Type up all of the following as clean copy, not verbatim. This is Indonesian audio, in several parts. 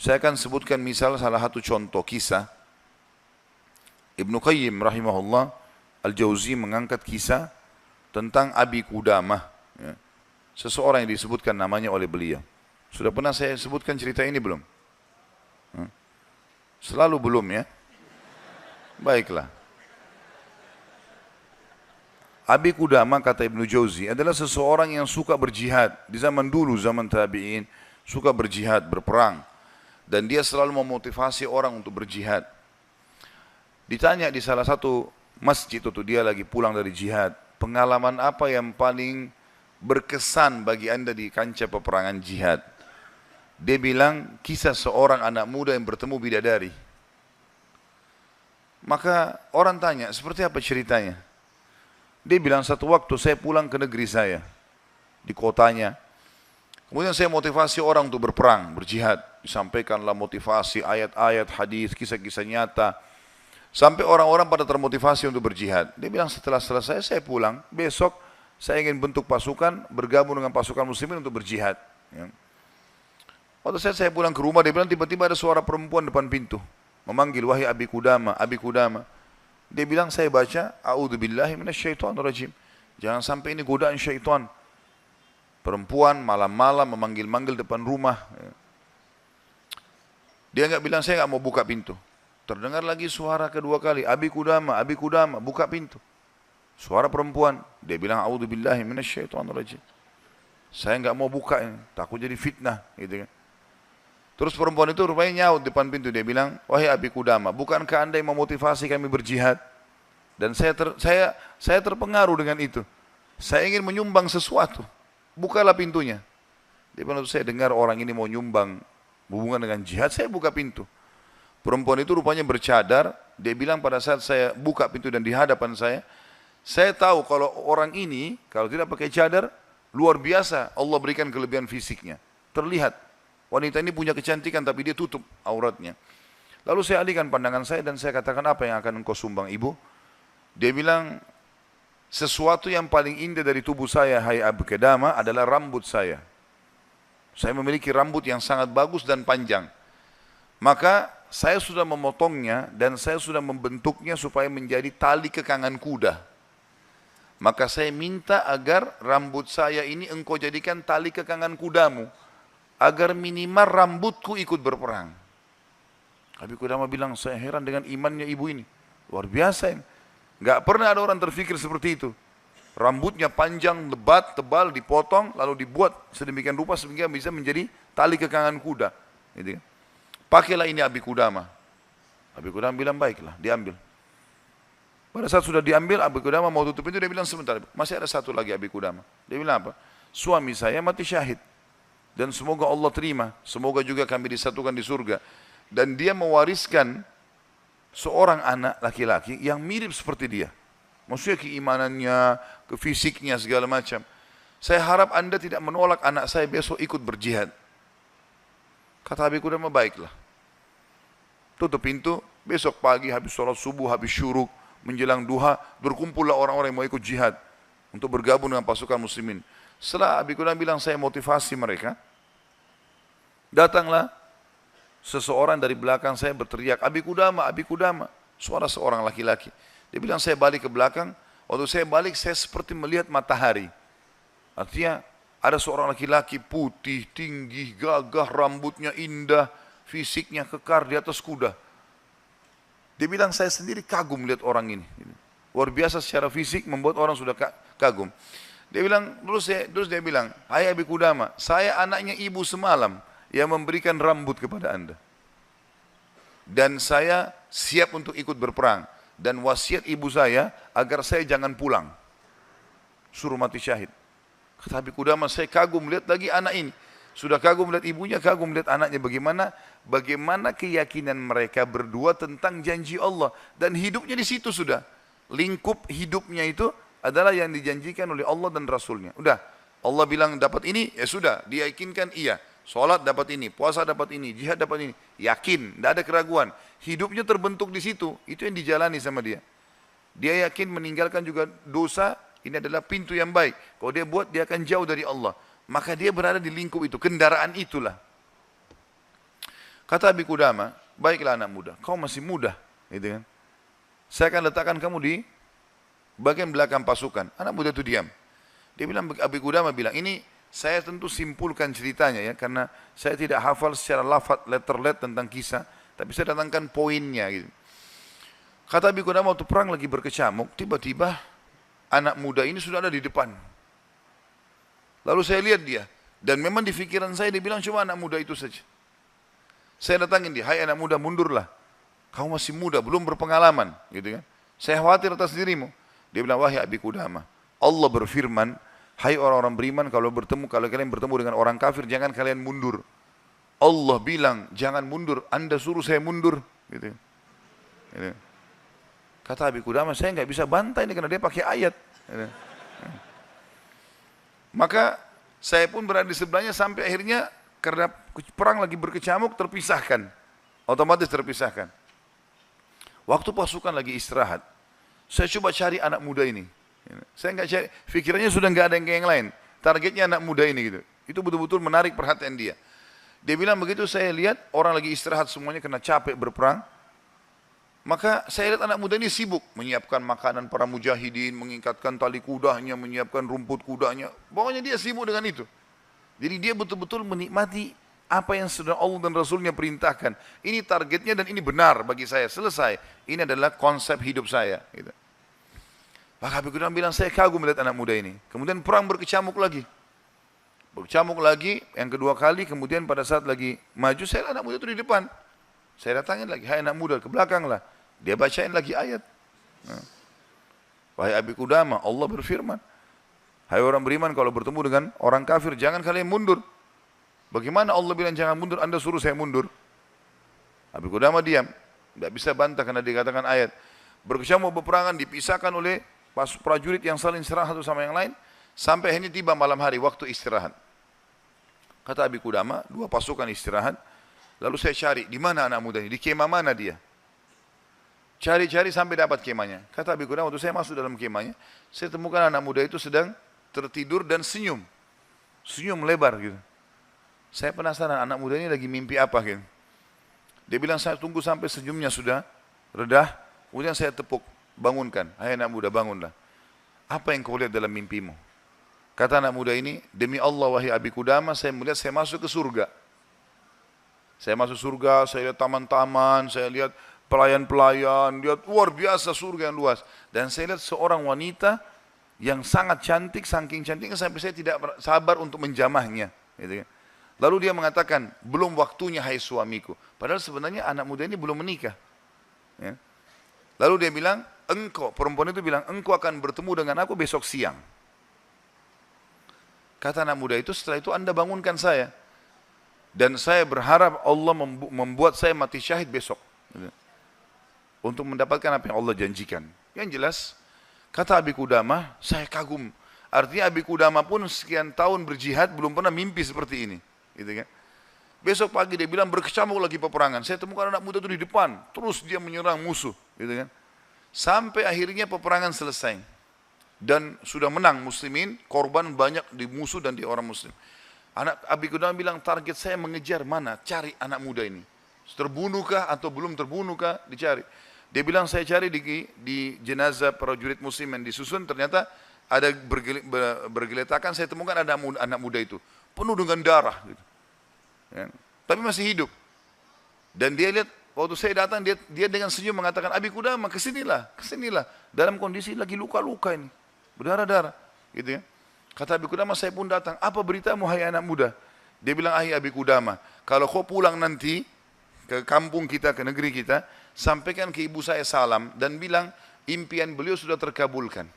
Saya akan sebutkan misal salah satu contoh kisah. Ibnu Qayyim rahimahullah Al-Jauzi mengangkat kisah tentang Abi Qudamah, ya. Seseorang yang disebutkan namanya oleh beliau. Sudah pernah saya sebutkan cerita ini belum? Selalu belum, ya. Baiklah. Abi Qudamah, kata Ibnu Jauzi, adalah seseorang yang suka berjihad. Di zaman dulu, zaman tabi'in, suka berjihad, berperang. Dan dia selalu memotivasi orang untuk berjihad. Ditanya di salah satu masjid itu, dia lagi pulang dari jihad, pengalaman apa yang paling berkesan bagi anda di kancah peperangan jihad? Dia bilang, kisah seorang anak muda yang bertemu bidadari. Maka orang tanya, seperti apa ceritanya? Dia bilang, satu waktu saya pulang ke negeri saya, di kotanya. Kemudian saya motivasi orang untuk berperang, berjihad. Disampaikanlah motivasi, ayat-ayat, hadis, kisah-kisah nyata. Sampai orang-orang pada termotivasi untuk berjihad. Dia bilang, setelah selesai saya pulang, besok saya ingin bentuk pasukan, bergabung dengan pasukan muslimin untuk berjihad. Ya. Waktu saya pulang ke rumah, dia bilang tiba-tiba ada suara perempuan depan pintu. Memanggil, wahai Abi Qudamah, Abi Qudamah. Dia bilang, saya baca, a'udzubillahi minasyaitonirrajim. Jangan sampai ini godaan syaitan. Perempuan malam-malam memanggil-manggil depan rumah. Dia enggak bilang, saya enggak mau buka pintu. Terdengar lagi suara kedua kali, Abi Qudamah, Abi Qudamah, buka pintu. Suara perempuan, dia bilang, a'udzubillahi minasyaitonirrajim. Saya enggak mau buka ini, takut jadi fitnah, gitu kan. Terus perempuan itu rupanya nyaut depan pintu, dia bilang, wahai Abi Qudamah, bukankah anda yang memotivasi kami berjihad? Dan saya terpengaruh dengan itu. Saya ingin menyumbang sesuatu. Bukalah pintunya. Dia bilang, saya dengar orang ini mau nyumbang hubungan dengan jihad, saya buka pintu. Perempuan itu rupanya bercadar, dia bilang pada saat saya buka pintu dan di hadapan saya tahu kalau orang ini, kalau tidak pakai cadar, luar biasa Allah berikan kelebihan fisiknya. Terlihat, wanita ini punya kecantikan tapi dia tutup auratnya. Lalu saya alihkan pandangan saya dan saya katakan, apa yang akan engkau sumbang ibu? Dia bilang, sesuatu yang paling indah dari tubuh saya, hai Abi Qudamah, adalah rambut saya. Saya memiliki rambut yang sangat bagus dan panjang. Maka saya sudah memotongnya dan saya sudah membentuknya supaya menjadi tali kekangan kuda. Maka saya minta agar rambut saya ini engkau jadikan tali kekangan kudamu, agar minimal rambutku ikut berperang. Abi Qudamah bilang, saya heran dengan imannya ibu ini. Luar biasa ini. Gak pernah ada orang terfikir seperti itu. Rambutnya panjang, lebat, tebal, dipotong, lalu dibuat sedemikian rupa sehingga bisa menjadi tali kekangan kuda. Gitu kan. Pakailah ini Abi Qudamah. Abi Qudamah bilang, baiklah, diambil. Pada saat sudah diambil, Abi Qudamah mau tutup pintu, dia bilang, sebentar, masih ada satu lagi Abi Qudamah. Dia bilang apa? Suami saya mati syahid. Dan semoga Allah terima, semoga juga kami disatukan di surga. Dan dia mewariskan seorang anak laki-laki yang mirip seperti dia. Maksudnya keimanannya, kefisiknya, segala macam. Saya harap anda tidak menolak anak saya besok ikut berjihad. Kata Abi Qudamah, baiklah. Tutup pintu, besok pagi habis sholat subuh, habis syuruk, menjelang duha, berkumpullah orang-orang yang mau ikut jihad untuk bergabung dengan pasukan muslimin. Setelah Abi Qudamah bilang, saya motivasi mereka, datanglah seseorang dari belakang saya berteriak, Abi Qudamah, Abi Qudamah. Suara seorang laki-laki. Dia bilang, saya balik ke belakang. Waktu saya balik, saya seperti melihat matahari. Artinya, ada seorang laki-laki putih, tinggi, gagah, rambutnya indah, fisiknya kekar di atas kuda. Dia bilang, saya sendiri kagum lihat orang ini. Luar biasa secara fisik, membuat orang sudah kagum. Dia bilang, terus dia bilang, hai Abi Qudamah, saya anaknya ibu semalam yang memberikan rambut kepada anda. Dan saya siap untuk ikut berperang. Dan wasiat ibu saya agar saya jangan pulang. Suruh mati syahid. Kata Abi Qudamah, saya kagum lihat lagi anak ini. Sudah kagum lihat ibunya, kagum lihat anaknya. Bagaimana keyakinan mereka berdua tentang janji Allah. Dan hidupnya di situ sudah. Lingkup hidupnya itu adalah yang dijanjikan oleh Allah dan Rasulnya. Udah, Allah bilang dapat ini, ya sudah, diyakinkan iya. Sholat dapat ini, puasa dapat ini, jihad dapat ini. Yakin, tidak ada keraguan. Hidupnya terbentuk di situ, itu yang dijalani sama dia. Dia yakin meninggalkan juga dosa, ini adalah pintu yang baik. Kalau dia buat, dia akan jauh dari Allah. Maka dia berada di lingkup itu, kendaraan itulah. Kata Abi Qudama, baiklah anak muda, kau masih muda, gitu kan. Saya akan letakkan kamu di bagian belakang pasukan. Anak muda itu diam. Dia bilang, Abi Qudama bilang, ini saya tentu simpulkan ceritanya ya, karena saya tidak hafal secara lafaz letter tentang kisah, tapi saya datangkan poinnya gitu. Kata Abi Qudama waktu perang lagi berkecamuk, tiba-tiba anak muda ini sudah ada di depan. Lalu saya lihat dia, dan memang di pikiran saya dia bilang cuma anak muda itu saja. Saya datangin dia, hai anak muda mundurlah. Kamu masih muda, belum berpengalaman, gitu kan. Saya khawatir atas dirimu. Dia bilang, wahai Abi Qudama, Allah berfirman, hai orang-orang beriman, kalau kalian bertemu dengan orang kafir, jangan kalian mundur. Allah bilang, jangan mundur, Anda suruh saya mundur. Gitu. Gitu. Kata Abi Qudama, saya nggak bisa bantah ini karena dia pakai ayat. Gitu. Maka saya pun berada di sebelahnya sampai akhirnya karena perang lagi berkecamuk terpisahkan. Otomatis terpisahkan. Waktu pasukan lagi istirahat, saya coba cari anak muda ini. Saya nggak cari, pikirannya sudah nggak ada yang lain. Targetnya anak muda ini gitu. Itu betul-betul menarik perhatian dia. Dia bilang begitu saya lihat orang lagi istirahat semuanya kena capek berperang. Maka saya lihat anak muda ini sibuk menyiapkan makanan para mujahidin, mengikatkan tali kudanya, menyiapkan rumput kudanya. Pokoknya dia sibuk dengan itu. Jadi dia betul-betul menikmati apa yang sudah Allah dan Rasulnya perintahkan. Ini targetnya dan ini benar bagi saya. Selesai. Ini adalah konsep hidup saya. Gitu. Maka Habib Qudama bilang, saya kagum melihat anak muda ini. Kemudian perang berkecamuk lagi. Berkecamuk lagi, yang kedua kali, kemudian pada saat lagi maju, saya lihat anak muda itu di depan. Saya datangin lagi, hai anak muda, ke belakang lah. Dia bacain lagi ayat. Nah. Wahai Habib Qudama, Allah berfirman, hai orang beriman, kalau bertemu dengan orang kafir, jangan kalian mundur. Bagaimana Allah bilang jangan mundur, Anda suruh saya mundur? Habib Qudama diam, tidak bisa bantah karena dikatakan ayat. Berkecamuk peperangan dipisahkan oleh prajurit yang saling serang satu sama yang lain, sampai akhirnya tiba malam hari waktu istirahat. Kata Abi Qudama, dua pasukan istirahat, lalu saya cari, di mana anak muda ini, di kemah mana dia? Cari-cari sampai dapat kemahnya. Kata Abi Qudama, waktu saya masuk dalam kemahnya, saya temukan anak muda itu sedang tertidur dan senyum. Senyum lebar gitu. Saya penasaran anak muda ini lagi mimpi apa gitu. Dia bilang saya tunggu sampai senyumnya sudah redah, kemudian saya tepuk, bangunkan. Hai anak muda bangunlah. Apa yang kau lihat dalam mimpimu? Kata anak muda ini, demi Allah wahai Abi Qudama, saya melihat saya masuk ke surga. Saya masuk surga, saya lihat taman-taman, saya lihat pelayan-pelayan, lihat luar biasa surga yang luas. Dan saya lihat seorang wanita yang sangat cantik, saking cantiknya sampai saya tidak sabar untuk menjamahnya. Gitu kan. Lalu dia mengatakan, belum waktunya hai suamiku. Padahal sebenarnya anak muda ini belum menikah. Ya. Lalu dia bilang, engkau, perempuan itu bilang, engkau akan bertemu dengan aku besok siang. Kata anak muda itu, setelah itu Anda bangunkan saya. Dan saya berharap Allah membuat saya mati syahid besok. Gitu. Untuk mendapatkan apa yang Allah janjikan. Yang jelas, kata Abi Qudama, saya kagum. Artinya Abi Qudama pun sekian tahun berjihad, belum pernah mimpi seperti ini. Gitu kan? Besok pagi dia bilang berkecamuk lagi peperangan. Saya temukan anak muda itu di depan, terus dia menyerang musuh, gitu kan? Sampai akhirnya peperangan selesai dan sudah menang muslimin, korban banyak di musuh dan di orang muslim. Anak Abi Qudama bilang target saya mengejar mana, cari anak muda ini. Terbunuhkah atau belum terbunuhkah, dicari. Dia bilang saya cari di jenazah prajurit muslim yang disusun, ternyata ada bergeletakan, saya temukan ada anak muda itu penuh dengan darah gitu. Ya. Tapi masih hidup. Dan dia lihat waktu saya datang dia dengan senyum mengatakan, Abi Qudama kesinilah dalam kondisi lagi luka-luka ini, berdarah-darah gitu ya. Kata Abi Qudama, saya pun datang, apa beritamu hai anak muda? Dia bilang, Abi Qudama, kalau kau pulang nanti ke kampung kita, ke negeri kita, sampaikan ke ibu saya salam dan bilang impian beliau sudah terkabulkan.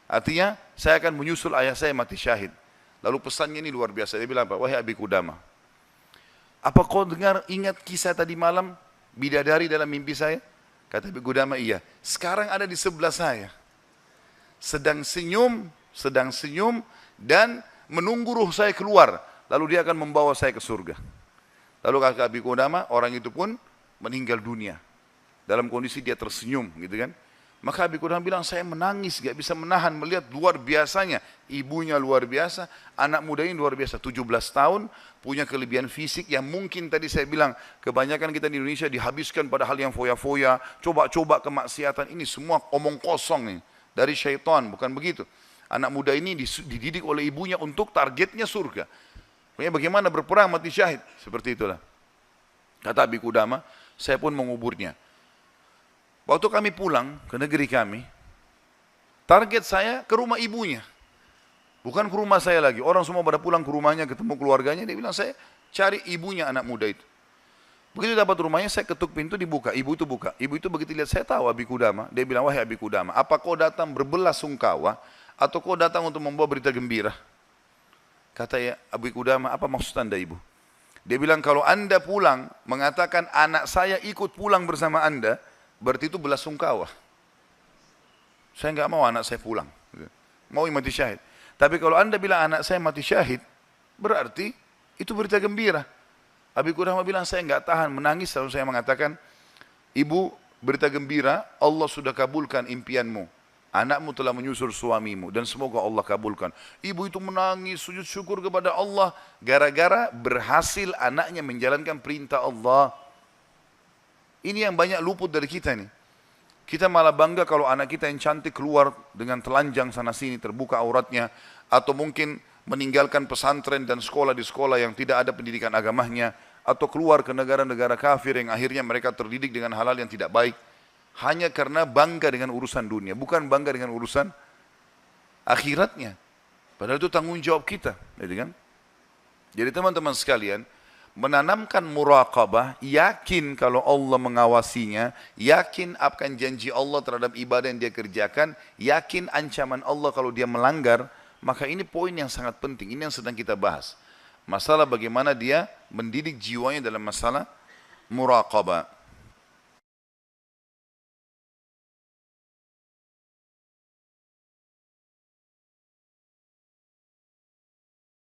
Artinya saya akan menyusul ayah saya mati syahid. Lalu pesannya ini luar biasa. Dia bilang apa? Wahai Abi Qudama, apa kau ingat kisah tadi malam bidadari dalam mimpi saya? Kata Abi Qudama, iya. Sekarang ada di sebelah saya. Sedang senyum dan menunggu ruh saya keluar. Lalu dia akan membawa saya ke surga. Lalu kata Abi Qudama, orang itu pun meninggal dunia. Dalam kondisi dia tersenyum gitu kan. Maka Abi Qudamah bilang, saya menangis, gak bisa menahan melihat luar biasanya. Ibunya luar biasa, anak muda ini luar biasa. 17 tahun, punya kelebihan fisik yang mungkin tadi saya bilang, kebanyakan kita di Indonesia dihabiskan pada hal yang foya-foya, coba-coba kemaksiatan, ini semua omong kosong nih. Dari syaitan, bukan begitu. Anak muda ini dididik oleh ibunya untuk targetnya surga. Pokoknya bagaimana berperang mati syahid, seperti itulah. Kata Abi Qudamah, saya pun menguburnya. Waktu kami pulang ke negeri kami, target saya ke rumah ibunya. Bukan ke rumah saya lagi. Orang semua pada pulang ke rumahnya, ketemu keluarganya. Dia bilang, saya cari ibunya anak muda itu. Begitu dapat rumahnya, saya ketuk pintu, dibuka. Ibu itu buka. Ibu itu begitu lihat, saya tahu Abi Qudamah. Dia bilang, wahai Abi Qudamah, apa kau datang berbelas sungkawa, atau kau datang untuk membawa berita gembira? Kata ya Abi Qudamah, apa maksud anda ibu? Dia bilang, kalau anda pulang, mengatakan anak saya ikut pulang bersama anda, berarti itu belas sungkawa. Saya enggak mau anak saya pulang. Mau mati syahid. Tapi kalau anda bilang anak saya mati syahid, berarti itu berita gembira. Abi Qudamah bilang, saya enggak tahan menangis lalu saya mengatakan, ibu, berita gembira, Allah sudah kabulkan impianmu. Anakmu telah menyusul suamimu dan semoga Allah kabulkan. Ibu itu menangis, sujud syukur kepada Allah gara-gara berhasil anaknya menjalankan perintah Allah. Ini yang banyak luput dari kita nih. Kita malah bangga kalau anak kita yang cantik keluar dengan telanjang sana sini, terbuka auratnya. Atau mungkin meninggalkan pesantren dan sekolah di sekolah yang tidak ada pendidikan agamanya. Atau keluar ke negara-negara kafir yang akhirnya mereka terdidik dengan hal-hal yang tidak baik. Hanya karena bangga dengan urusan dunia, bukan bangga dengan urusan akhiratnya. Padahal itu tanggung jawab kita. Jadi teman-teman sekalian, menanamkan muraqabah, yakin kalau Allah mengawasinya, yakin akan janji Allah terhadap ibadah yang dia kerjakan, yakin ancaman Allah kalau dia melanggar, maka ini poin yang sangat penting, ini yang sedang kita bahas. Masalah bagaimana dia mendidik jiwanya dalam masalah muraqabah.